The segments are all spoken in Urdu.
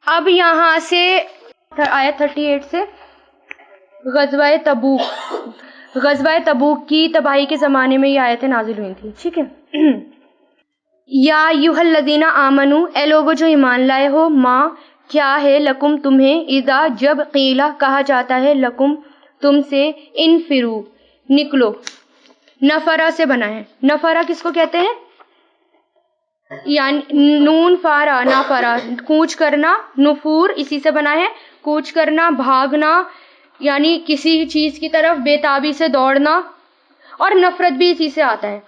اب یہاں سے آیت 38 سے غزوہ تبوک کی تباہی کے زمانے میں یہ آیتیں نازل ہوئی تھی. ٹھیک ہے. یا ایھا الذین آمنو، اے لوگو جو ایمان لائے ہو، ماں کیا ہے، لکم تمہیں، اذا جب، قیلا کہا جاتا ہے، لکم تم سے، انفرو نکلو. نفرا سے بنا ہے. نفرا کس کو کہتے ہیں؟ یعنی نون فارا نافرا، کوچ کرنا. نفور اسی سے بنا ہے، کوچ کرنا، بھاگنا، یعنی کسی چیز کی طرف بے تابی سے دوڑنا. اور نفرت بھی اسی سے آتا ہے،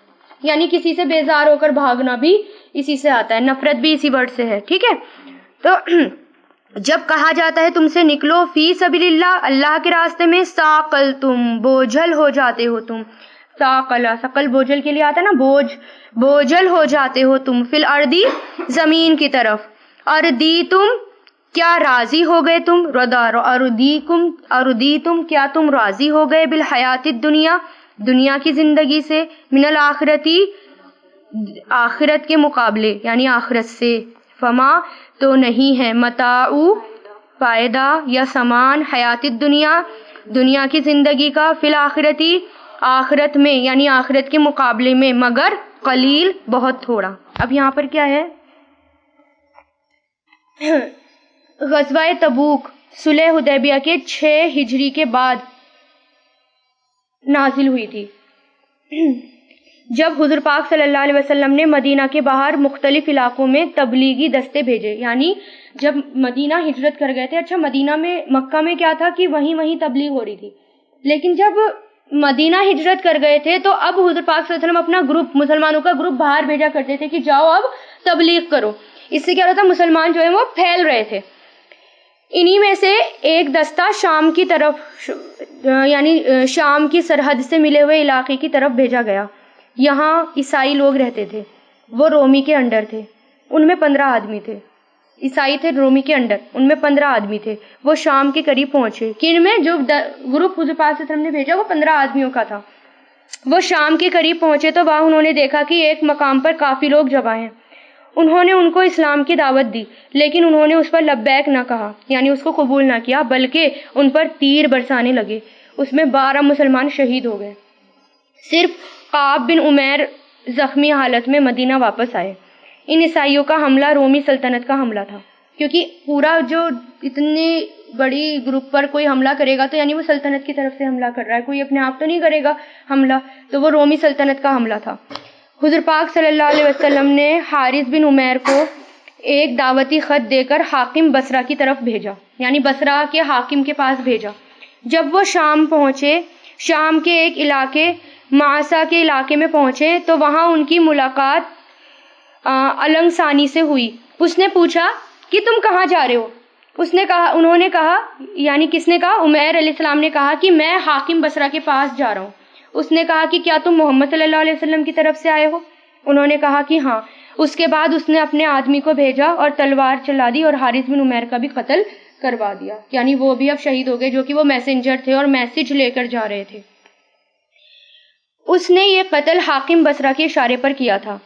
یعنی کسی سے بیزار ہو کر بھاگنا بھی اسی سے آتا ہے. نفرت بھی اسی ورڈ سے ہے. ٹھیک ہے. تو جب کہا جاتا ہے تم سے نکلو فی سبیل اللہ، اللہ کے راستے میں، ثاقلتم بوجھل ہو جاتے ہو تم. ثقل بوجھل کے لیے آتا ہے نا، بوجھل ہو جاتے ہو تم، فی الارضی زمین کی طرف. اردیتم کیا راضی ہو گئے تم، اردیتم کیا تم راضی ہو گئے، بالحیات الدنیا دنیا کی زندگی سے، من الآخرتی آخرت کے مقابلے یعنی آخرت سے. فما تو نہیں ہے، متاع فائدہ یا سامان، حیات الدنیا دنیا کی زندگی کا، فی الآخرتی آخرت میں یعنی آخرت کے مقابلے میں، مگر قلیل بہت تھوڑا. اب یہاں پر کیا ہے، غزوہ تبوک صلح حدیبیہ کے 6 ہجری کے بعد نازل ہوئی تھی، جب حضور پاک صلی اللہ علیہ وسلم نے مدینہ کے باہر مختلف علاقوں میں تبلیغی دستے بھیجے. یعنی جب مدینہ ہجرت کر گئے تھے، اچھا مدینہ میں مکہ میں کیا تھا کہ وہیں تبلیغ ہو رہی تھی، لیکن جب مدینہ ہجرت کر گئے تھے تو اب حضور پاک صلی اللہ علیہ وسلم اپنا گروپ، مسلمانوں کا گروپ باہر بھیجا کرتے تھے کہ جاؤ اب تبلیغ کرو. اس سے کیا ہوتا تھا، مسلمان جو ہیں وہ پھیل رہے تھے. انہی میں سے ایک دستہ شام کی طرف یعنی شام کی سرحد سے ملے ہوئے علاقے کی طرف بھیجا گیا. یہاں عیسائی لوگ رہتے تھے، وہ رومی کے انڈر تھے، ان میں 15 آدمی تھے. عیسائی تھے رومی کے انڈر، ان میں 15 آدمی تھے. وہ شام کے قریب پہنچے. کن میں جو گروپ حضور پاک صلی اللہ علیہ وسلم نے بھیجا وہ 15 آدمیوں کا تھا. وہ شام کے قریب پہنچے تو وہاں انہوں نے دیکھا کہ ایک مقام پر کافی لوگ جمع ہیں. انہوں نے ان کو اسلام کی دعوت دی، لیکن انہوں نے اس پر لبیک نہ کہا، یعنی اس کو قبول نہ کیا، بلکہ ان پر تیر برسانے لگے. اس میں 12 مسلمان شہید ہو گئے. صرف قعب بن عمیر زخمی حالت میں مدینہ واپس آئے. ان عیسائیوں کا حملہ رومی سلطنت کا حملہ تھا، کیونکہ پورا جو اتنی بڑی گروپ پر کوئی حملہ کرے گا تو یعنی وہ سلطنت کی طرف سے حملہ کر رہا ہے، کوئی اپنے آپ تو نہیں کرے گا حملہ. تو وہ رومی سلطنت کا حملہ تھا. حضور پاک صلی اللہ علیہ وسلم نے حارث بن عمیر کو ایک دعوتی خط دے کر حاکم بصرہ کی طرف بھیجا، یعنی بصرہ کے حاکم کے پاس بھیجا. جب وہ شام پہنچے، شام کے ایک علاقے معسا کے علاقے میں پہنچے تو وہاں ان کی ملاقات النگ ثانی سے ہوئی. اس نے پوچھا کہ تم کہاں جا رہے ہو؟ انہوں نے کہا، یعنی کس نے کہا؟ عمیر علیہ السلام نے کہا کہ میں حاکم بصرہ کے پاس جا رہا ہوں. اس نے کہا کہ کیا تم محمد صلی اللہ علیہ وسلم کی طرف سے آئے ہو؟ انہوں نے کہا کہ ہاں. اس کے بعد اس نے اپنے آدمی کو بھیجا اور تلوار چلا دی اور حارث بن عمیر کا بھی قتل کروا دیا، یعنی وہ بھی اب شہید ہو گئے، جو کہ وہ میسنجر تھے اور میسج لے کر جا رہے تھے. اس نے یہ قتل حاکم بصرہ کے اشارے پر کیا تھا.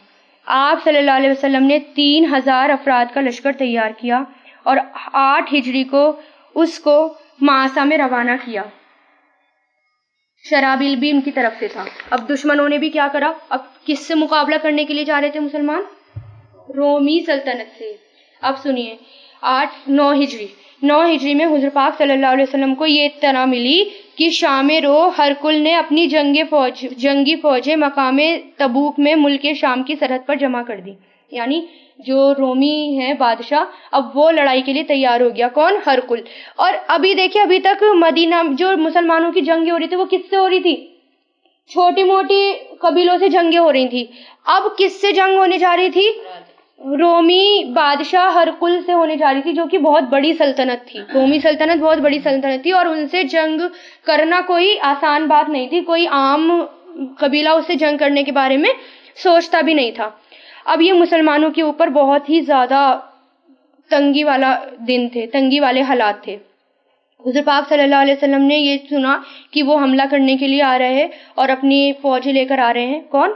آپ صلی اللہ علیہ وسلم نے 3000 افراد کا لشکر تیار کیا اور 8 ہجری کو اس کو معسا میں روانہ کیا. شرابیل بھی ان کی طرف سے تھا. اب دشمنوں نے بھی کیا کرا، اب کس سے مقابلہ کرنے کے لیے جا رہے تھے مسلمان؟ رومی سلطنت سے. اب سنیے 9 ہجری میں حضور پاک صلی اللہ علیہ وسلم کو یہ اطلاع ملی کہ شام رو ہرکل نے اپنی جنگی فوجیں مقام تبوک میں ملک شام کی سرحد پر جمع کر دی. یعنی جو رومی ہے بادشاہ، اب وہ لڑائی کے لیے تیار ہو گیا. کون؟ ہرکل. اور ابھی دیکھیں، ابھی تک مدینہ جو مسلمانوں کی جنگیں ہو رہی تھی وہ کس سے ہو رہی تھی؟ چھوٹی موٹی قبیلوں سے جنگیں ہو رہی تھی. اب کس سے جنگ ہونے جا رہی تھی؟ رومی بادشاہ ہرکل سے ہونے جا رہی تھی، جو کہ بہت بڑی سلطنت تھی. رومی سلطنت بہت بڑی سلطنت تھی اور ان سے جنگ کرنا کوئی آسان بات نہیں تھی. کوئی عام قبیلہ اس سے جنگ کرنے کے بارے میں سوچتا بھی نہیں تھا. اب یہ مسلمانوں کے اوپر بہت ہی زیادہ تنگی والا دن تھے، تنگی والے حالات تھے. حضور پاک صلی اللہ علیہ وسلم نے یہ سنا کہ وہ حملہ کرنے کے لیے آ رہے ہیں اور اپنی فوج لے کر آ رہے ہیں. کون؟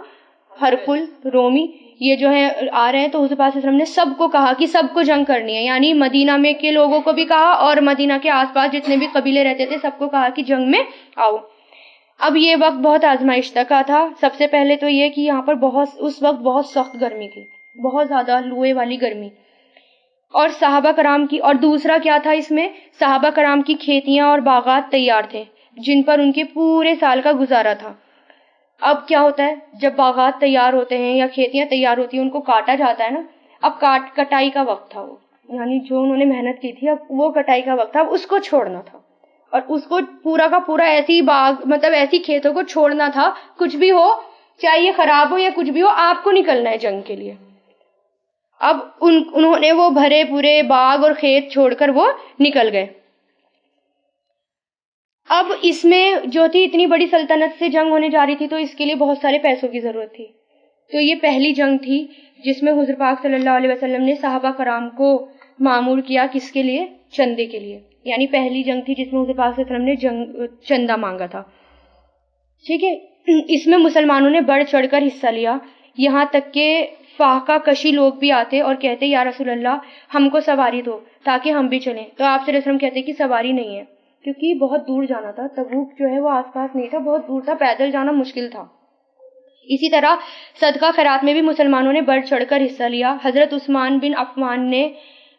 ہرکل رومی. یہ جو ہے آ رہے ہیں، تو حضور پاک صلی اللہ علیہ وسلم نے سب کو کہا کہ سب کو جنگ کرنی ہے، یعنی مدینہ میں کے لوگوں کو بھی کہا اور مدینہ کے آس پاس جتنے بھی قبیلے رہتے تھے سب کو کہا کہ جنگ میں آؤ۔ اب یہ وقت بہت آزمائش کا تھا۔ سب سے پہلے تو یہ کہ یہاں پر اس وقت بہت سخت گرمی تھی، بہت زیادہ لوہے والی گرمی، اور صحابہ کرام کی، اور دوسرا کیا تھا اس میں، صحابہ کرام کی کھیتیاں اور باغات تیار تھے جن پر ان کے پورے سال کا گزارا تھا۔ اب کیا ہوتا ہے جب باغات تیار ہوتے ہیں یا کھیتیاں تیار ہوتی ہیں ان کو کاٹا جاتا ہے نا، اب کٹائی کا وقت تھا، وہ یعنی جو انہوں نے محنت کی تھی اب وہ کٹائی کا وقت تھا، اب اس کو چھوڑنا تھا، اور اس کو پورا کا پورا ایسی باغ مطلب ایسی کھیتوں کو چھوڑنا تھا، کچھ بھی ہو چاہے یہ خراب ہو یا کچھ بھی ہو آپ کو نکلنا ہے جنگ کے لیے۔ اب انہوں نے وہ بھرے پورے باغ اور کھیت چھوڑ کر وہ نکل گئے۔ اب اس میں جو تھی اتنی بڑی سلطنت سے جنگ ہونے جا رہی تھی تو اس کے لیے بہت سارے پیسوں کی ضرورت تھی، تو یہ پہلی جنگ تھی جس میں حضور پاک صلی اللہ علیہ وسلم نے صحابہ کرام کو مامور کیا، کس کے لیے؟ چندے کے لیے، یعنی پہلی جنگ تھی جس میں حضور پاک صلی اللہ علیہ وسلم نے چندہ مانگا تھا، ٹھیک ہے۔ اس میں مسلمانوں نے بڑھ چڑھ کر حصہ لیا، یہاں تک کہ فاقہ کشی لوگ بھی آتے اور کہتے یا رسول اللہ ہم کو سواری دو تاکہ ہم بھی چلیں، تو آپ صلی اللہ علیہ وسلم کہتے کہ سواری نہیں ہے، کیونکہ بہت دور جانا تھا، تبوک جو ہے وہ آس پاس نہیں تھا، بہت دور تھا، پیدل جانا مشکل تھا۔ اسی طرح صدقہ خیرات میں بھی مسلمانوں نے بڑھ چڑھ کر حصہ لیا۔ حضرت عثمان بن عفان نے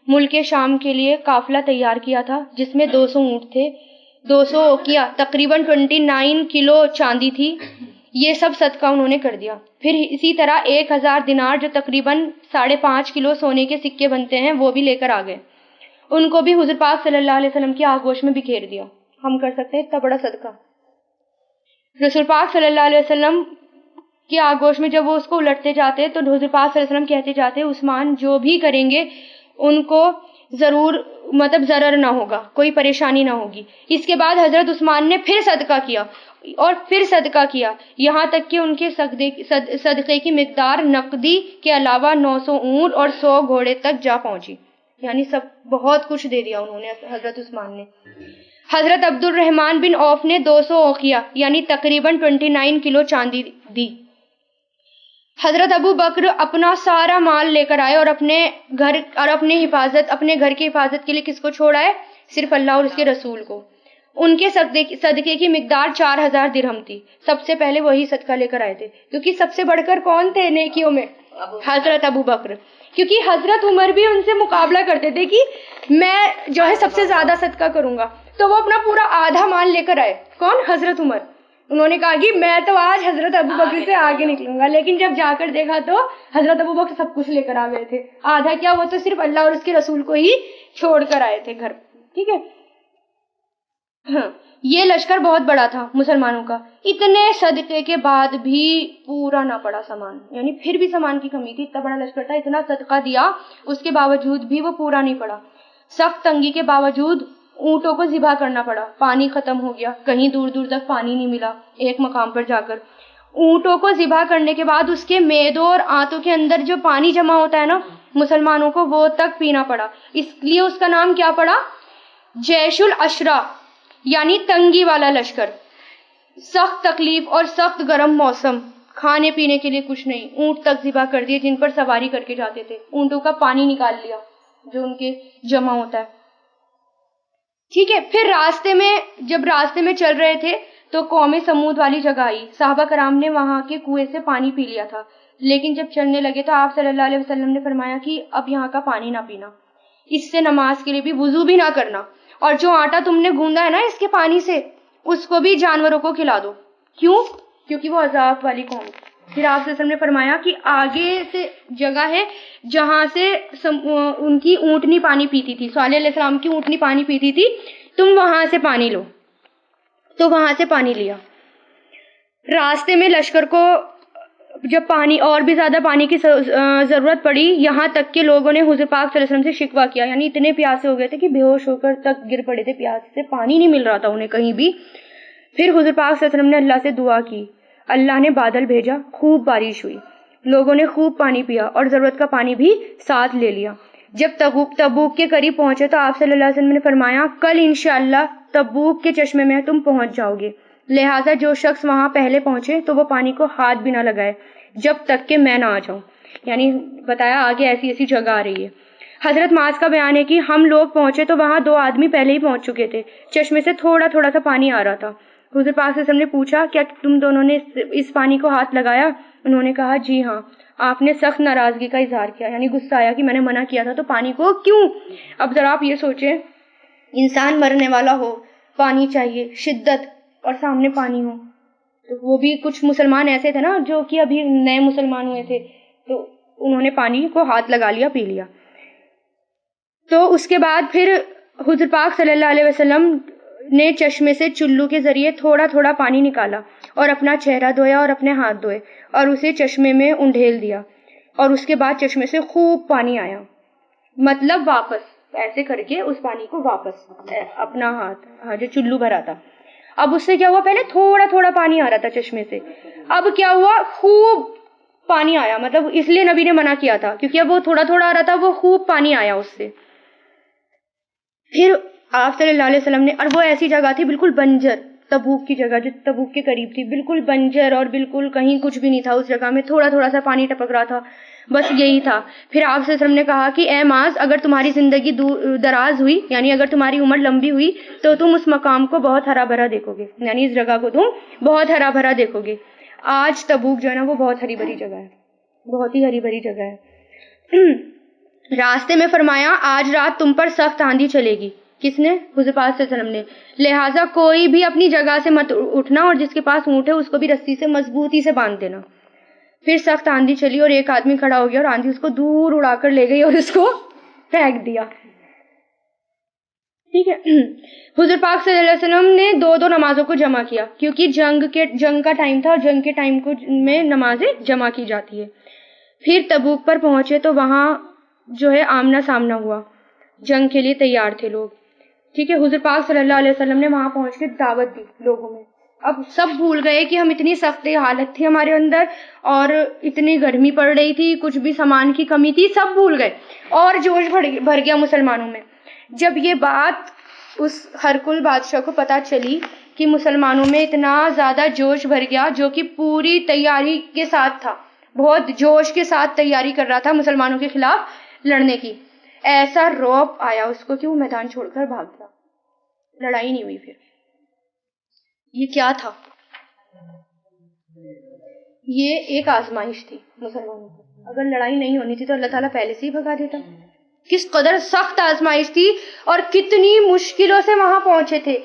ملک شام کے لیے قافلہ تیار کیا تھا جس میں 200 اونٹ تھے، 200 اوقیہ تقریباً 29 کلو چاندی تھی، یہ سب صدقہ انہوں نے کر دیا۔ پھر اسی طرح 1000 دینار جو تقریباً 5.5 کلو سونے کے سکے بنتے ہیں وہ بھی لے کر آ گئے، ان کو بھی حضور پاک صلی اللہ علیہ وسلم کی آغوش میں بکھیر دیا۔ ہم کر سکتے ہیں اتنا بڑا صدقہ؟ رسول پاک صلی اللہ علیہ وسلم کی آغوش میں جب وہ اس کو الٹتے جاتے تو حضور پاک صلی اللہ علیہ وسلم کہتے جاتے عثمان جو بھی کریں گے ان کو ضرور مطلب ضرر نہ ہوگا، کوئی پریشانی نہ ہوگی۔ اس کے بعد حضرت عثمان نے پھر صدقہ کیا اور پھر صدقہ کیا، یہاں تک کہ ان کے صدقے کی مقدار نقدی کے علاوہ 900 اونٹ اور 100 گھوڑے تک جا پہنچی، یعنی سب بہت کچھ دے دیا انہوں نے حضرت عثمان نے۔ حضرت عبد الرحمن بن عوف نے 200 اوقیہ یعنی تقریباً 29 کلو چاندی دی۔ حضرت ابو بکر اپنا سارا مال لے کر آئے اور اپنے گھر اور اپنے گھر کی حفاظت کے لیے کس کو چھوڑا ہے؟ صرف اللہ اور اس کے رسول کو۔ ان کے صدقے کی مقدار 4000 درہم تھی، سب سے پہلے وہی صدقہ لے کر آئے تھے، کیونکہ سب سے بڑھ کر کون تھے نیکیوں میں؟ حضرت ابو بکر، کیونکہ حضرت عمر بھی ان سے مقابلہ کرتے تھے کہ میں جو ہے سب سے زیادہ صدقہ کروں گا، تو وہ اپنا پورا آدھا مال لے کر آئے۔ کون؟ حضرت عمر۔ انہوں نے کہا کہ میں تو آج حضرت ابو بکر سے آگے نکلوں گا، لیکن جب جا کر دیکھا تو حضرت ابو بکر سب کچھ لے کر آ گئے تھے، آدھا کیا وہ تو صرف اللہ اور اس کے رسول کو ہی چھوڑ کر آئے تھے گھر، ٹھیک ہے۔ ہاں، یہ لشکر بہت بڑا تھا مسلمانوں کا، اتنے صدقے کے بعد بھی پورا نہ پڑا سامان، یعنی پھر بھی سامان کی کمی تھی، اتنا بڑا لشکر تھا، اتنا صدقہ دیا اس کے باوجود بھی وہ پورا نہیں پڑا۔ سخت تنگی کے باوجود اونٹوں کو ذبح کرنا پڑا، پانی ختم ہو گیا، کہیں دور دور تک پانی نہیں ملا، ایک مقام پر جا کر اونٹوں کو ذبح کرنے کے بعد اس کے میدوں اور آنتوں کے اندر جو پانی جمع ہوتا ہے نا مسلمانوں کو وہ تک پینا پڑا، اس لیے اس کا نام کیا پڑا؟ جیش العشرہ، یعنی تنگی والا لشکر۔ سخت تکلیف اور سخت گرم موسم، کھانے پینے کے لیے کچھ نہیں، اونٹ تک ذبح کر دیے جن پر سواری کر کے جاتے تھے، اونٹوں کا پانی نکال لیا جو ان کے جمع ہوتا ہے، ٹھیک ہے۔ پھر جب راستے میں چل رہے تھے تو قوم سمود والی جگہ آئی، صحابہ کرام نے وہاں کے کنویں سے پانی پی لیا تھا، لیکن جب چلنے لگے تو آپ صلی اللہ علیہ وسلم نے فرمایا کہ اب یہاں کا پانی نہ پینا، اس سے نماز کے لیے بھی وضو بھی نہ کرنا، اور جو آٹا تم نے گوندا ہے نا اس کے پانی سے اس کو بھی جانوروں کو کھلا دو، کیوں؟ کیونکہ وہ عذاب والی قوم ہے۔ پھر آپ صلی اللہ علیہ وسلم نے فرمایا کہ آگے سے جگہ ہے جہاں سے ان کی اونٹنی پانی پیتی تھی، صالح علیہ السلام کی اونٹنی پانی پیتی تھی، تم وہاں سے پانی لو، تو وہاں سے پانی لیا۔ راستے میں لشکر کو جب پانی اور بھی زیادہ پانی کی ضرورت پڑی، یہاں تک کہ لوگوں نے حضور پاک صلی اللہ علیہ وسلم سے شکوہ کیا، یعنی اتنے پیاسے ہو گئے تھے کہ بے ہوش ہو کر تک گر پڑے تھے پیاس سے، پانی نہیں مل رہا تھا انہیں کہیں بھی۔ پھر حضور پاک صلی اللہ علیہ وسلم نے اللہ سے دعا کی، اللہ نے بادل بھیجا، خوب بارش ہوئی، لوگوں نے خوب پانی پیا اور ضرورت کا پانی بھی ساتھ لے لیا۔ جب تبوک کے قریب پہنچے تو آپ صلی اللہ علیہ وسلم نے فرمایا کل انشاءاللہ تبوک کے چشمے میں تم پہنچ جاؤ گے، لہٰذا جو شخص وہاں پہلے پہنچے تو وہ پانی کو ہاتھ بھی نہ لگائے جب تک کہ میں نہ آ جاؤں۔ یعنی بتایا آگے ایسی ایسی جگہ آ رہی ہے. حضرت معاذ کا بیان ہے کہ ہم لوگ پہنچے تو وہاں 2 آدمی پہلے ہی پہنچ چکے تھے. چشمے سے تھوڑا تھوڑا سا پانی آ رہا تھا. حضور پاک صلی اللہ علیہ وسلم نے پوچھا کیا تم دونوں نے اس پانی کو ہاتھ لگایا؟ انہوں نے کہا جی ہاں. آپ نے سخت ناراضگی کا اظہار کیا، یعنی غصہ آیا کہ میں نے منع کیا تھا تو پانی کو کیوں. اب ذرا آپ یہ سوچیں، انسان مرنے والا ہو، پانی چاہیے، شدت، اور سامنے پانی ہو. تو وہ بھی کچھ مسلمان ایسے تھے نا جو کہ ابھی نئے مسلمان ہوئے تھے، تو انہوں نے پانی کو ہاتھ لگا لیا، پی لیا. تو اس کے بعد پھر حضور پاک صلی اللہ علیہ وسلم نے چشمے سے چلو کے ذریعے تھوڑا تھوڑا پانی نکالا اور اپنا چہرہ دھویا اور اپنے ہاتھ دھوئے اور اسے چشمے میں انڈھیل دیا، اور اس کے بعد چشمے سے خوب پانی آیا. مطلب واپس ایسے کر کے اس پانی کو واپس اپنا ہاتھ جو چلو بھرا تھا. اب اس سے کیا ہوا، پہلے تھوڑا تھوڑا پانی آ رہا تھا چشمے سے، اب کیا ہوا، خوب پانی آیا. مطلب اس لیے نبی نے منع کیا تھا کیونکہ اب وہ تھوڑا تھوڑا آ رہا تھا، وہ خوب پانی آیا اس سے. پھر آپ صلی اللہ علیہ وسلم نے، اور وہ ایسی جگہ تھی بالکل بنجر، تبوک کی جگہ جو تبوک کے قریب تھی، بالکل بنجر اور بالکل کہیں کچھ بھی نہیں تھا اس جگہ میں، تھوڑا تھوڑا سا پانی ٹپک رہا تھا، بس یہی تھا. پھر آپ صلی اللہ علیہ وسلم نے کہا کہ اے معاذ، اگر تمہاری زندگی دراز ہوئی، یعنی اگر تمہاری عمر لمبی ہوئی تو تم اس مقام کو بہت ہرا بھرا دیکھو گے، یعنی اس جگہ کو تم بہت ہرا بھرا دیکھو گے. آج تبوک جو ہے نا وہ بہت ہری بھری جگہ ہے، بہت ہی ہری بھری جگہ ہے. راستے میں فرمایا آج رات تم پر سخت آندھی چلے گی. کس نے؟ حضور پاک صلی اللہ علیہ وسلم نے. لہٰذا کوئی بھی اپنی جگہ سے مت اٹھنا، اور جس کے پاس اونٹ ہے اس کو بھی رسی سے مضبوطی سے باندھ دینا. پھر سخت آندھی چلی اور ایک آدمی کھڑا ہو گیا اور آندھی اس کو دور اڑا کر لے گئی اور اس کو پھینک دیا. ٹھیک ہے. حضور پاک صلی اللہ علیہ وسلم نے 2 نمازوں کو جمع کیا کیونکہ جنگ کا ٹائم تھا اور جنگ کے ٹائم میں نمازیں جمع کی جاتی ہے. پھر تبوک پر پہنچے تو وہاں جو ہے آمنا سامنا ہوا، جنگ کے لیے تیار تھے لوگ. ٹھیک ہے. حضور پاک صلی اللہ علیہ وسلم نے وہاں پہنچ کے دعوت دی لوگوں میں. اب سب بھول گئے کہ ہم اتنی سخت حالت تھی ہمارے اندر اور اتنی گرمی پڑ رہی تھی، کچھ بھی سامان کی کمی تھی، سب بھول گئے اور جوش بھر گیا مسلمانوں میں. جب یہ بات اس ہرکل بادشاہ کو پتہ چلی کہ مسلمانوں میں اتنا زیادہ جوش بھر گیا، جو کہ پوری تیاری کے ساتھ تھا، بہت جوش کے ساتھ تیاری کر رہا تھا مسلمانوں کے خلاف لڑنے کی، ایسا رعب آیا اس کو کہ وہ میدان چھوڑ کر بھاگ گیا. لڑائی نہیں ہوئی. پھر یہ کیا تھا؟ یہ ایک آزمائش تھی مسلمانوں کو. اگر لڑائی نہیں ہونی تھی تو اللہ تعالیٰ پہلے سے ہی بھگا دیتا. کس قدر سخت آزمائش تھی اور کتنی مشکلوں سے وہاں پہنچے تھے.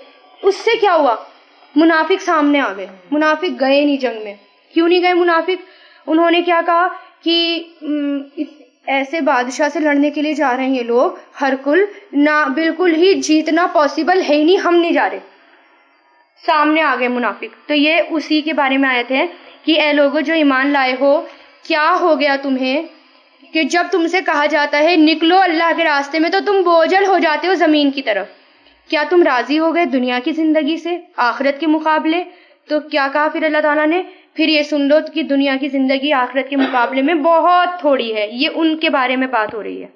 اس سے کیا ہوا؟ منافق سامنے آ گئے. منافق گئے نہیں جنگ میں. کیوں نہیں گئے منافق؟ انہوں نے کیا کہا کہ ایسے بادشاہ سے لڑنے کے لیے جا رہے ہیں یہ لوگ، ہرکل، نہ بالکل ہی جیتنا پاسبل ہے ہی نہیں، ہم نہیں جا رہے. سامنے آ گئے منافق. تو یہ اسی کے بارے میں آیت ہے کہ اے لوگو جو ایمان لائے ہو، کیا ہو گیا تمہیں کہ جب تم سے کہا جاتا ہے نکلو اللہ کے راستے میں تو تم بوجھل ہو جاتے ہو زمین کی طرف. کیا تم راضی ہو گئے دنیا کی زندگی سے آخرت کے مقابلے؟ تو کیا کہا پھر اللہ تعالیٰ نے؟ پھر یہ سن لو کہ دنیا کی زندگی آخرت کے مقابلے میں بہت تھوڑی ہے. یہ ان کے بارے میں بات ہو رہی ہے.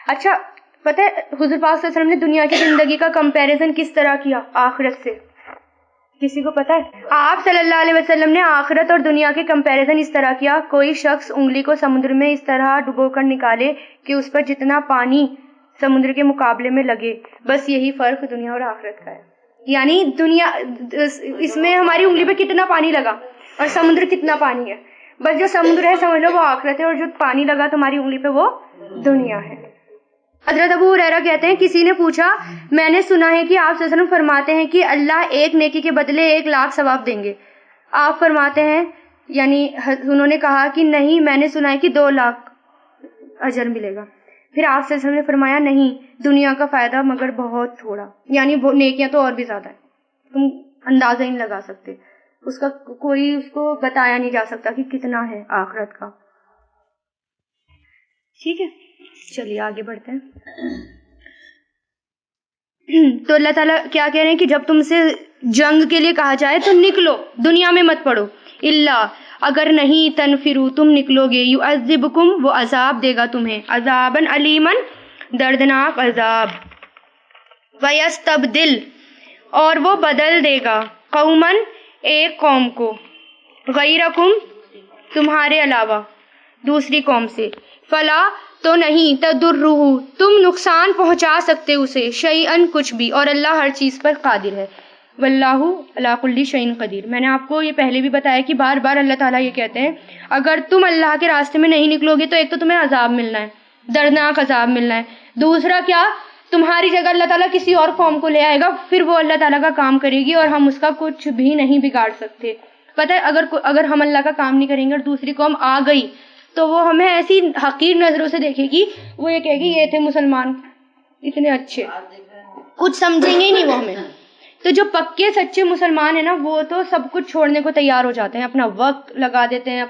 اچھا پتہ ہے حضور پاک صلی اللہ علیہ وسلم نے دنیا کی زندگی کا کمپیریزن کس طرح کیا آخرت سے؟ کسی کو پتہ ہے؟ آپ صلی اللہ علیہ وسلم نے آخرت اور دنیا کے کمپیریزن اس طرح کیا، کوئی شخص انگلی کو سمندر میں اس طرح ڈبو کر نکالے کہ اس پر جتنا پانی سمندر کے مقابلے میں لگے، بس یہی فرق دنیا اور آخرت کا ہے. یعنی دنیا اس میں ہماری انگلی پہ کتنا پانی لگا اور سمندر کتنا پانی ہے، بس جو سمندر ہے سمجھ لو وہ آخرت ہے اور جو پانی لگا تمہاری انگلی پہ وہ دنیا ہے. حضرت ابو ہریرہ کہتے ہیں کسی نے پوچھا میں نے سنا ہے کہ آپ صلی اللہ علیہ وسلم فرماتے ہیں کہ اللہ ایک نیکی کے بدلے 1,00,000 ثواب دیں گے. آپ فرماتے ہیں، یعنی انہوں نے کہا کہ نہیں، میں نے سنا ہے کہ 2,00,000 اجر ملے گا. پھر آپ صلی اللہ علیہ وسلم نے فرمایا نہیں، دنیا کا فائدہ مگر بہت تھوڑا، یعنی نیکیاں تو اور بھی زیادہ ہیں، تم اندازہ ہی نہیں لگا سکتے، اس کا کوئی اس کو بتایا نہیں جا سکتا کہ کتنا ہے آخرت کا. ٹھیک ہے، چلیے آگے بڑھتے ہیں. تو اللہ تعالیٰ کیا کہہ رہے ہیں کہ جب تم سے جنگ کے لیے کہا جائے تو نکلو، دنیا میں مت پڑو. اللہ اگر نہیں تنفرو، تم نکلو گے، یعذبکم، وہ عذاب دے گا تمہیں، عذاباً علیماً، دردناک عذاب، ویستبدل، اور وہ بدل دے گا، قوماً، ایک قوم کو، غیرکم تمہارے علاوہ دوسری قوم سے، فلا تو نہیں، تضرہ تم نقصان پہنچا سکتے اسے، شیئن کچھ بھی، اور اللہ ہر چیز پر قادر ہے، واللہ علی کل شیء قدیر۔ میں نے آپ کو یہ پہلے بھی بتایا کہ بار بار اللہ تعالیٰ یہ کہتے ہیں اگر تم اللہ کے راستے میں نہیں نکلو گے تو ایک تو تمہیں عذاب ملنا ہے، دردناک عذاب ملنا ہے، دوسرا کیا، تمہاری جگہ اللہ تعالیٰ کسی اور قوم کو لے آئے گا، پھر وہ اللہ تعالیٰ کا کام کرے گی اور ہم اس کا کچھ بھی نہیں بگاڑ سکتے۔ پتہ ہے اگر ہم اللہ کا کام نہیں کریں گے اور دوسری قوم آ گئی تو وہ ہمیں ایسی حقیر نظروں سے دیکھے گی، وہ یہ کہے گی یہ تھے مسلمان اتنے اچھے، کچھ سمجھیں گے ہی نہیں وہ ہمیں۔ تو جو پکے سچے مسلمان ہیں نا وہ تو سب کچھ چھوڑنے کو تیار ہو جاتے ہیں، اپنا وقت لگا دیتے ہیں،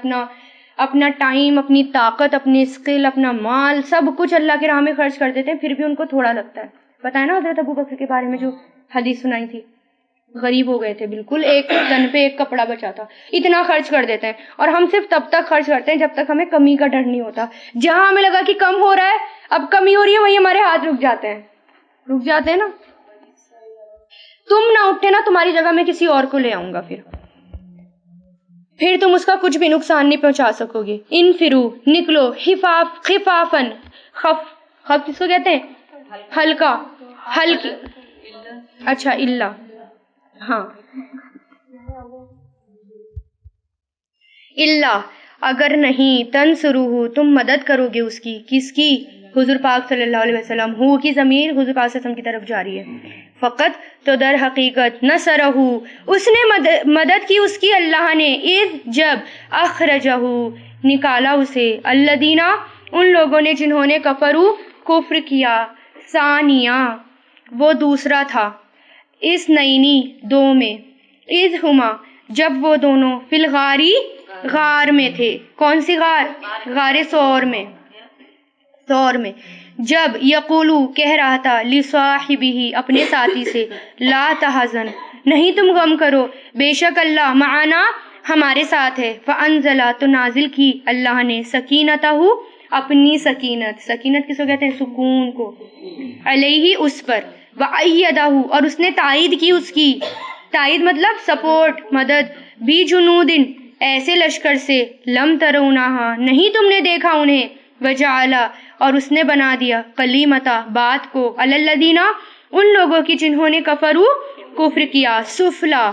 اپنا ٹائم، اپنی طاقت، اپنی اسکل، اپنا مال، سب کچھ اللہ کے راہ میں خرچ کر دیتے ہیں، پھر بھی ان کو تھوڑا لگتا ہے۔ پتہ ہے نا حضرت ابوبکر کے بارے میں جو حدیث سنائی تھی، غریب ہو گئے تھے بالکل، ایک تن پہ ایک کپڑا بچا تھا، اتنا خرچ کر دیتے ہیں، اور ہم صرف تب تک خرچ کرتے ہیں جب تک ہمیں کمی کا ڈر نہیں ہوتا۔ جہاں ہمیں لگا کہ کم ہو رہا ہے، اب کمی ہو رہی ہے، وہیں ہمارے ہاتھ رک جاتے ہیں نا، تم نہ اٹھے نا تمہاری جگہ میں کسی اور کو لے آؤں گا، پھر تم اس کا کچھ بھی نقصان نہیں پہنچا سکو گے۔ انفرو نکلو، خفافن، خف کس کو کہتے ہیں؟ ہلکا، ہلکی، اچھا اللہ، ہاں اللہ، اگر نہیں، تنصروہ تم مدد کرو گے اس کی، کس کی؟ حضور پاک صلی اللہ علیہ وسلم، ہو کی ضمیر حضور پاک صلی اللہ علیہ وسلم کی طرف جاری ہے، فقط تو در حقیقت، نصرہ اس نے مدد کی اس کی اللہ نے، اذ جب، اخرجہ نکالا اسے، الذین ان لوگوں نے جنہوں نے کفروا کفر کیا، ثانیہ وہ دوسرا تھا، اثنینی دو میں، اذ ہما جب وہ دونوں، فی الغاری غار میں تھے، کون سی غار؟ غار ثور میں، جب یقولو کہہ رہا تھا، لصاحبہ اپنے ساتھی سے، لا تحزن نہیں تم غم کرو، بے شک اللہ معنا ہمارے ساتھ ہے، فانزلا تو نازل کی اللہ نے، سکینتہ اپنی سکینت کس کو کہتے ہیں؟ سکون کو، علیہ اس پر، وأیدہ اور اس نے تائید کی اس کی، تائید مطلب سپورٹ، مدد، بھی جنودن ایسے لشکر سے، لم ترونہا نہیں تم نے دیکھا انہیں، وجعل اور اس نے بنا دیا، کلیمتا بات کو، علی الذین ان لوگوں کی جنہوں نے کفروا کفر کیا، سفلا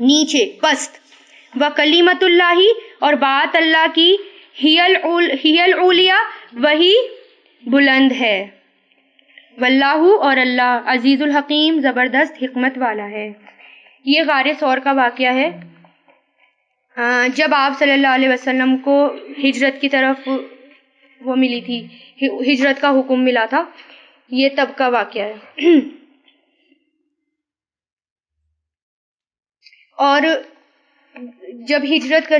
نیچے پست، وکلیمت اللہ اور بات اللہ کی، ہی العلیٰ وہی بلند ہے، واللہ اور اللہ عزیز الحکیم زبردست حکمت والا ہے۔ یہ غار ثور کا واقعہ ہے، جب آپ صلی اللہ علیہ وسلم کو ہجرت کی طرف وہ ملی تھی، ہجرت کا حکم ملا تھا، یہ تب کا واقعہ ہے۔ اور جب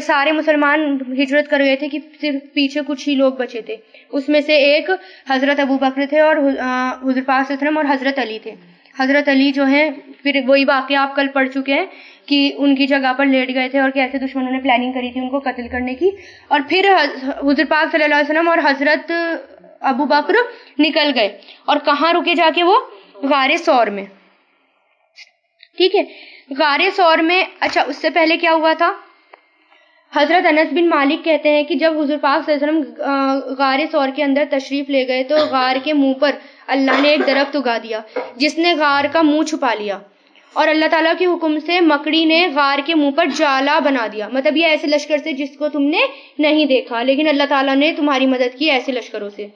سارے مسلمان ہجرت کر گئے تھے کہ صرف پیچھے کچھ ہی لوگ بچے تھے، اس میں سے ایک حضرت ابوبکر تھے اور حضور پاک صلی اللہ علیہ وسلم اور حضرت علی تھے۔ حضرت علی جو ہیں، پھر وہی واقعہ آپ کل پڑھ چکے ہیں کہ ان کی جگہ پر لیٹ گئے تھے اور کیسے دشمنوں نے پلاننگ کری تھی ان کو قتل کرنے کی، اور پھر حضور پاک صلی اللہ علیہ وسلم اور حضرت ابوبکر نکل گئے، اور کہاں رکے جا کے؟ وہ غار ثور میں، ٹھیک ہے، غار ثور میں۔ اچھا، اس سے پہلے کیا ہوا تھا؟ حضرت انس بن مالک کہتے ہیں کہ جب حضور پاک صلی اللہ علیہ وسلم غار ثور کے اندر تشریف لے گئے تو غار کے منہ پر اللہ نے ایک درخت اگا دیا جس نے غار کا منہ چھپا لیا، اور اللہ تعالیٰ کے حکم سے مکڑی نے غار کے منہ پر جالا بنا دیا، مطلب یہ ایسے لشکر سے جس کو تم نے نہیں دیکھا، لیکن اللہ تعالیٰ نے تمہاری مدد کی ایسے لشکروں سے۔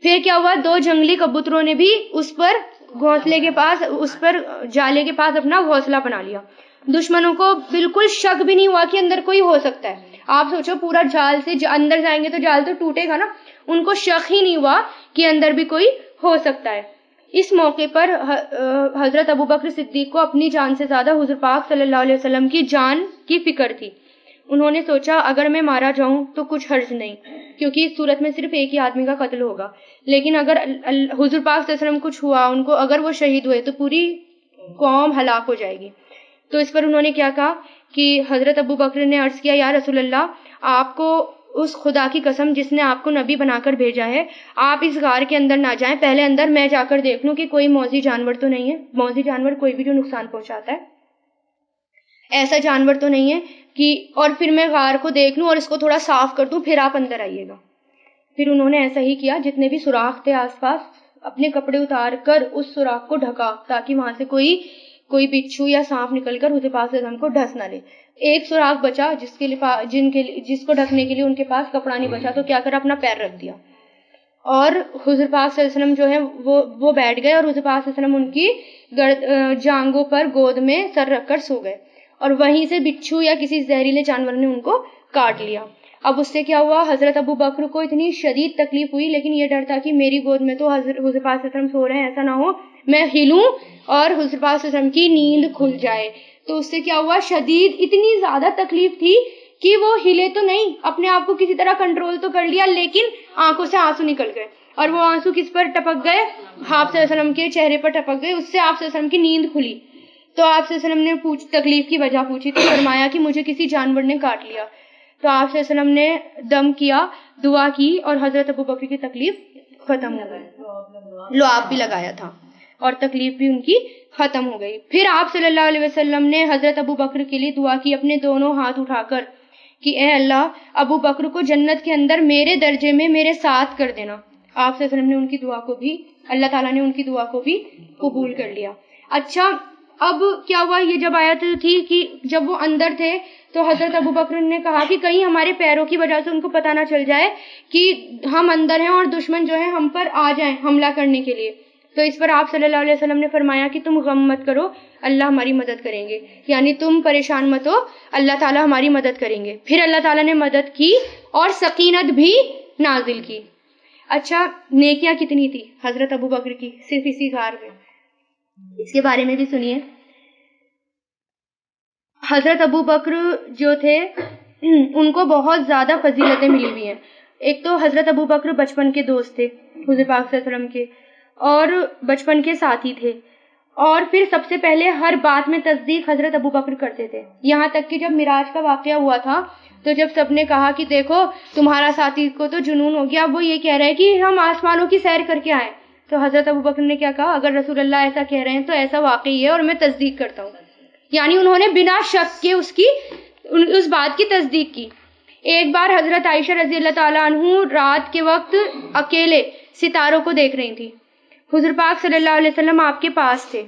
پھر کیا ہوا؟ دو جنگلی کبوتروں نے بھی اس پر گھونسلے کے پاس، اس پر جالے کے پاس اپنا گھونسلہ بنا لیا، دشمنوں کو بالکل شک بھی نہیں ہوا کہ اندر کوئی ہو سکتا ہے۔ آپ سوچو، پورا جال سے اندر جائیں گے تو جال تو ٹوٹے گا نا، ان کو شک ہی نہیں ہوا کہ اندر بھی کوئی ہو سکتا ہے۔ اس موقع پر حضرت ابوبکر صدیق کو اپنی جان سے زیادہ حضور پاک صلی اللہ علیہ وسلم کی جان کی فکر تھی۔ انہوں نے سوچا اگر میں مارا جاؤں تو کچھ حرج نہیں، کیونکہ اس صورت میں صرف ایک ہی آدمی کا قتل ہوگا، لیکن اگر حضور پاک صلی اللہ علیہ وسلم کچھ ہوا ان کو، اگر وہ شہید ہوئے تو پوری قوم ہلاک ہو جائے گی۔ تو اس پر انہوں نے کیا کہا کہ حضرت ابوبکر نے عرض کیا، یا رسول اللہ، آپ کو اس خدا کی قسم جس نے آپ کو نبی بنا کر بھیجا ہے، آپ اس غار کے اندر نہ جائیں، پہلے اندر میں جا کر دیکھ لوں کہ کوئی موذی جانور تو نہیں ہے، موذی جانور کوئی بھی جو نقصان پہنچاتا ہے، ایسا جانور تو نہیں ہے کہ اور پھر میں غار کو دیکھ لوں اور اس کو تھوڑا صاف کر دوں پھر آپ اندر آئیے گا. پھر انہوں نے ایسا ہی کیا, جتنے بھی سوراخ تھے آس پاس اپنے کپڑے اتار کر اس سوراخ کو ڈھکا تاکہ وہاں سے کوئی بچھو یا سانپ نکل کر حضور پاک صلی اللہ علیہ وسلم کو ڈھس نہ لے. ایک سوراخ بچا جس کو ڈھکنے کے لیے ان کے پاس کپڑا نہیں بچا, تو کیا کرا, اپنا پیر رکھ دیا اور حضور پاک صلی اللہ علیہ وسلم جو ہے وہ بیٹھ گئے اور حضور پاک صلی اللہ علیہ وسلم ان کی جانگوں پر گود میں سر رکھ کر سو گئے اور وہیں سے بچھو یا کسی زہریلے جانور نے ان کو کاٹ لیا. اب اس سے کیا ہوا, حضرت ابو بکر کو اتنی شدید تکلیف ہوئی, لیکن یہ ڈر تھا کہ میری گود میں تو حضور پاک صلی اللہ علیہ وسلم سو رہے ہیں, ایسا نہ ہو میں ہلوں اور حضور پاک صلی اللہ علیہ وسلم کی نیند کھل جائے. تو اس سے کیا ہوا, شدید اتنی زیادہ تکلیف تھی کہ وہ ہلے تو نہیں, اپنے آپ کو کسی طرح کنٹرول تو کر لیا, لیکن آنکھوں سے آنسو نکل گئے اور وہ آنسو کس پر ٹپک گئے, آپ صلی اللہ علیہ وسلم کے چہرے پر ٹپک گئے. اس سے آپ صلی اللہ علیہ وسلم کی نیند کھلی. تو آپ صلی اللہ علیہ وسلم نے تکلیف کی وجہ پوچھی تو فرمایا کہ مجھے کسی جانور نے کاٹ لیا. تو آپ صلی اللہ علیہ وسلم نے دم کیا, دعا کی اور حضرت ابو بکر کی تکلیف ختم ہو گئی. لعاب بھی لگایا تھا اور تکلیف بھی ان کی ختم ہو گئی. پھر آپ صلی اللہ علیہ وسلم نے حضرت ابو بکر کے لیے دعا کی اپنے دونوں ہاتھ اٹھا کر کہ اے اللہ ابو بکر کو جنت کے اندر میرے درجے میں میرے ساتھ کر دینا. آپ صلی اللہ علیہ وسلم نے ان کی دعا کو بھی, اللہ تعالیٰ نے ان کی دعا کو بھی قبول کر لیا. اچھا اب کیا ہوا, یہ جب آیت تھی کہ جب وہ اندر تھے تو حضرت ابو بکر نے کہا کہ کہیں ہمارے پیروں کی وجہ سے ان کو پتہ نہ چل جائے کہ ہم اندر ہیں اور دشمن جو ہے ہم پر آ جائیں حملہ کرنے کے لیے. تو اس پر آپ صلی اللہ علیہ وسلم نے فرمایا کہ تم غم مت کرو, اللہ ہماری مدد کریں گے, یعنی تم پریشان مت ہو, اللہ تعالیٰ ہماری مدد کریں گے. پھر اللہ تعالیٰ نے مدد کی اور سکینت بھی نازل کی. اچھا نیکیاں کتنی تھی حضرت ابو بکر کی صرف اسی غار میں, اس کے بارے میں بھی سنیے. حضرت ابو بکر جو تھے ان کو بہت زیادہ فضیلتیں ملی ہوئی ہیں. ایک تو حضرت ابو بکر بچپن کے دوست تھے حضور پاک صلی اللہ علیہ وسلم کے اور بچپن کے ساتھی تھے, اور پھر سب سے پہلے ہر بات میں تصدیق حضرت ابو بکر کرتے تھے. یہاں تک کہ جب معراج کا واقعہ ہوا تھا تو جب سب نے کہا کہ دیکھو تمہارا ساتھی کو تو جنون ہو گیا, اب وہ یہ کہہ رہے ہیں کہ ہم آسمانوں کی سیر کر کے آئیں, تو حضرت ابو بکر نے کیا کہا, اگر رسول اللہ ایسا کہہ رہے ہیں تو ایسا واقعی ہے اور میں تصدیق کرتا ہوں. یعنی انہوں نے بنا شک کے اس بات کی تصدیق کی. ایک بار حضرت عائشہ رضی اللہ تعالیٰ عنہ رات کے وقت اکیلے ستاروں کو دیکھ رہی تھی. حضور پاک صلی اللہ علیہ وسلم آپ کے پاس تھے.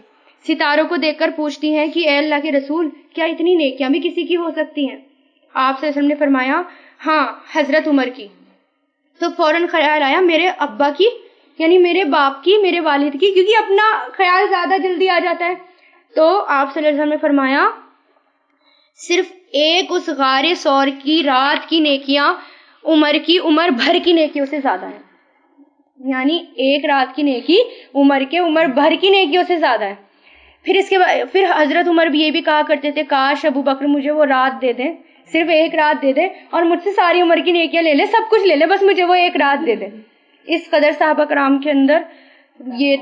ستاروں کو دیکھ کر پوچھتی ہیں کہ اے اللہ کے رسول, کیا اتنی نیکیاں بھی کسی کی ہو سکتی ہیں؟ آپ صلی اللہ علیہ وسلم نے فرمایا ہاں حضرت عمر کی. تو فوراً خیال آیا میرے ابا کی, یعنی میرے باپ کی, میرے والد کی, کیونکہ اپنا خیال زیادہ جلدی آ جاتا ہے. تو آپ صلی اللہ علیہ وسلم نے فرمایا صرف ایک اس غار ثور کی رات کی نیکیاں عمر کی عمر بھر کی نیکیوں سے زیادہ ہیں. یعنی ایک رات کی نیکی عمر کے عمر بھر کی نیکیوں سے زیادہ ہے. پھر حضرت عمر بھی یہ بھی کہا کرتے تھے کاش ابو بکر مجھے وہ رات دے دیں, صرف ایک رات دے دیں اور مجھ سے ساری عمر کی نیکیاں لے لے, سب کچھ لے لے, بس مجھے وہ ایک رات دے دیں. اس قدر صحابہ کرام کے اندر یہ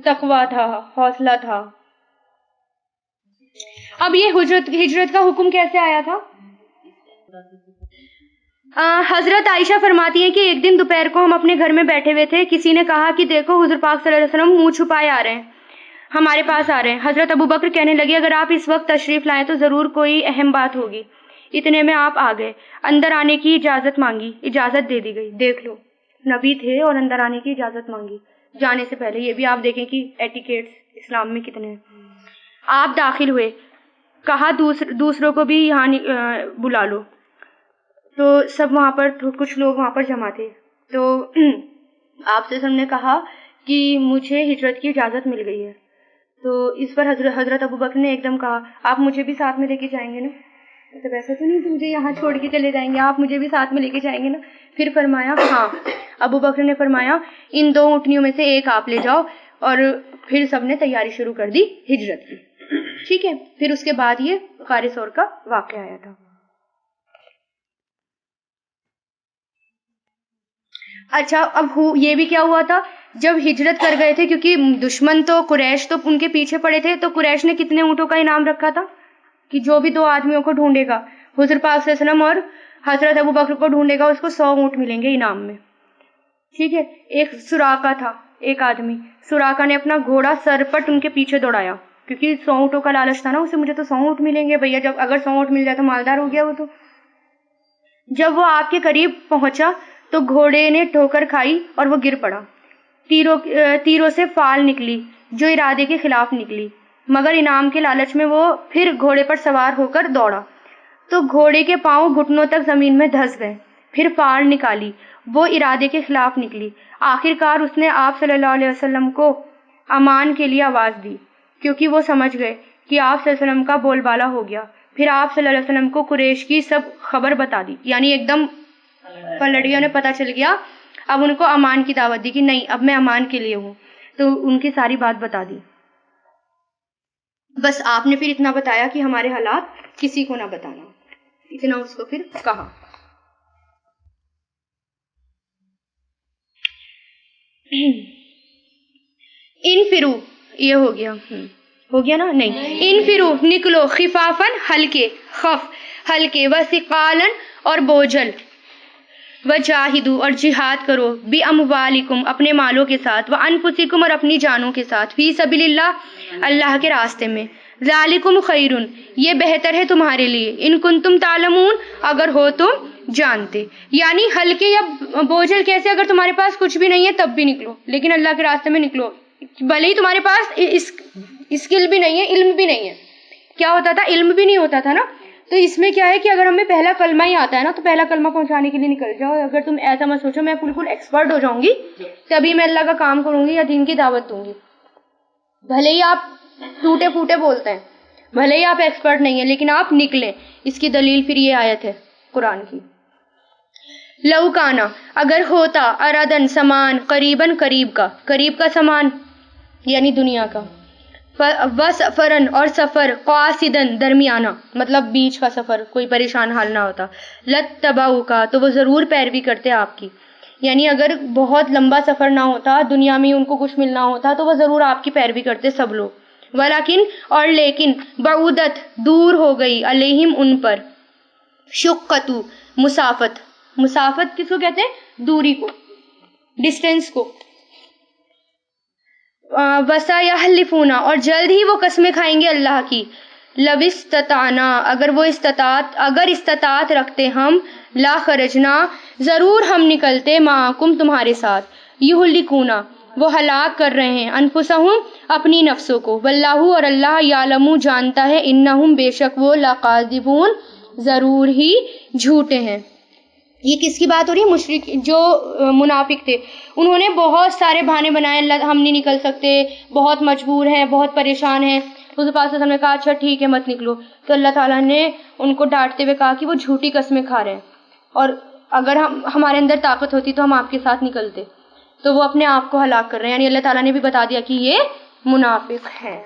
تقویٰ تھا, حوصلہ تھا. اب یہ ہجرت کا حکم کیسے آیا تھا؟ حضرت عائشہ فرماتی ہیں کہ ایک دن دوپہر کو ہم اپنے گھر میں بیٹھے ہوئے تھے, کسی نے کہا کہ دیکھو حضور پاک صلی اللہ علیہ وسلم منہ چھپائے آ رہے ہیں, ہمارے پاس آ رہے ہیں. حضرت ابو بکر کہنے لگے اگر آپ اس وقت تشریف لائیں تو ضرور کوئی اہم بات ہوگی. اتنے میں آپ آ گئے, اندر آنے کی اجازت مانگی, اجازت دے دی گئی. دیکھ لو نبی تھے اور اندر آنے کی اجازت مانگی جانے سے پہلے. یہ بھی آپ دیکھیں کہ ایٹیکیٹس اسلام میں کتنے ہیں. آپ داخل ہوئے, کہا دوسروں کو بھی یہاں بلا لو. تو سب وہاں پر کچھ لوگ وہاں پر جمع تھے. تو آپ سے نے کہا کہ مجھے ہجرت کی اجازت مل گئی ہے. تو اس پر حضرت ابو بکر نے ایک دم کہا آپ مجھے بھی ساتھ میں لے کے جائیں گے نا؟ تو ویسے تو نہیں مجھے یہاں چھوڑ کے چلے جائیں گے, آپ مجھے بھی ساتھ میں لے کے جائیں گے نا؟ پھر فرمایا ہاں. ابو بکر نے فرمایا ان 2 اونٹنیوں میں سے ایک آپ لے جاؤ, اور پھر سب نے تیاری شروع کر دی ہجرت کی. ٹھیک ہے, پھر اس کے بعد یہ غار ثور کا واقعہ آیا تھا. اچھا اب یہ بھی کیا ہوا تھا, جب ہجرت کر گئے تھے, کیونکہ دشمن تو قریش تو ان کے پیچھے پڑے تھے, تو قریش نے کتنے اونٹوں کا انعام رکھا تھا کہ جو بھی 2 آدمیوں کو ڈھونڈے گا, حضور پاک صلی اللہ علیہ وسلم اور حضرت ابو بکر کو ڈھونڈے گا, اس کو 100 اونٹ ملیں گے انعام میں. ٹھیک ہے. ایک سراقہ تھا, ایک آدمی, سراقہ نے اپنا گھوڑا سرپٹ ان کے پیچھے دوڑایا, کیونکہ 100 اونٹوں کا لالچ تھا نا اسے, مجھے تو 100 اونٹ ملیں گے بھیا, جب اگر 100 اونٹ مل جائے تو مالدار ہو گیا وہ تو. جب وہ آپ کے قریب پہنچا تو گھوڑے نے ٹھوکر کھائی اور وہ گر پڑا. تیروں سے فال نکلی جو ارادے کے خلاف نکلی, مگر انعام کے لالچ میں وہ پھر گھوڑے پر سوار ہو کر دوڑا تو گھوڑے کے پاؤں گھٹنوں تک زمین میں دھس گئے. پھر فال نکالی, وہ ارادے کے خلاف نکلی. آخر کار اس نے آپ صلی اللہ علیہ وسلم کو امان کے لیے آواز دی, کیونکہ وہ سمجھ گئے کہ آپ صلی اللہ علیہ وسلم کا بول بالا ہو گیا. پھر آپ صلی اللہ علیہ وسلم کو قریش کی سب خبر بتا دی, یعنی ایک دم پلڑیوں نے پتہ چل گیا. اب ان کو امان کی دعوت دی کہ نہیں اب میں امان کے لیے ہوں, تو ان کی ساری بات بتا دی. بس آپ نے پھر اتنا بتایا کہ ہمارے حالات کسی کو نہ بتانا, اتنا اس کو پھر کہا. انفرو, یہ ہو گیا نا, نہیں, انفرو نکلو, خفافن ہلکے, خف ہلکے, وثقالن اور بوجھل, وجاہدو اور جہاد کرو, باموالکم اپنے مالوں کے ساتھ, وانفسکم اور اپنی جانوں کے ساتھ, فی سبیل اللہ اللہ کے راستے میں, ذالکم خیرن یہ بہتر ہے تمہارے لیے, ان کنتم تعلمون اگر ہو تم جانتے. یعنی ہلکے یا بوجھل کیسے, اگر تمہارے پاس کچھ بھی نہیں ہے تب بھی نکلو, لیکن اللہ کے راستے میں نکلو, بھلے ہی تمہارے پاس اسکل بھی نہیں ہے, علم بھی نہیں ہے. کیا ہوتا تھا, علم بھی نہیں ہوتا تھا نا, تو اس میں کیا ہے کہ اگر ہمیں پہلا کلمہ ہی آتا ہے نا تو پہلا کلمہ پہنچانے کے لیے نکل جاؤ. اگر تم ایسا مت سوچو میں بالکل ایکسپرٹ ہو جاؤں گی تبھی میں اللہ کا کام کروں گی یا دین کی دعوت دوں گی. بھلے ہی آپ ٹوٹے پھوٹے بولتے ہیں, بھلے ہی آپ ایکسپرٹ نہیں ہیں, لیکن آپ نکلیں. اس کی دلیل پھر یہ آیت ہے قرآن کی, لو کانا اگر ہوتا, ارادن سامان, قریباً قریب کا سامان یعنی دنیا کا, وسفرن اور سفر, قاصدن درمیانہ مطلب بیچ کا سفر, کوئی پریشان حال نہ ہوتا, لتبعوکا تو وہ ضرور پیروی کرتے آپ کی. یعنی اگر بہت لمبا سفر نہ ہوتا, دنیا میں ان کو کچھ ملنا ہوتا تو وہ ضرور آپ کی پیروی کرتے سب لوگ. ولیکن اور لیکن, بعودت دور ہو گئی, علیہم ان پر, شقتو مسافت کس کو کہتے ہیں, دوری کو, ڈسٹینس کو. وَسَيَحْلِفُونَ اور جلد ہی وہ قسمیں کھائیں گے اللہ کی, لَوِ اسْتَطَعْنَا اگر استطاعت رکھتے ہم, لا خرجنا ضرور ہم نکلتے, معکم تمہارے ساتھ, یہلکون وہ ہلاک کر رہے ہیں, انفسہم اپنی نفسوں کو, واللہ اور اللہ یعلم جانتا ہے, انہم بے شک وہ, لقاذبون ضرور ہی جھوٹے ہیں. یہ کس کی بات ہو رہی ہے, مشرک جو منافق تھے, انہوں نے بہت سارے بہانے بنائے, اللہ ہم نہیں نکل سکتے, بہت مجبور ہیں, بہت پریشان ہیں. حضور پاک صلی اللہ علیہ وسلم نے کہا اچھا ٹھیک ہے مت نکلو, تو اللہ تعالیٰ نے ان کو ڈانٹتے ہوئے کہا کہ وہ جھوٹی قسمیں کھا رہے ہیں, اور اگر ہمارے اندر طاقت ہوتی تو ہم آپ کے ساتھ نکلتے. تو وہ اپنے آپ کو ہلاک کر رہے ہیں, یعنی اللہ تعالیٰ نے بھی بتا دیا کہ یہ منافق ہیں.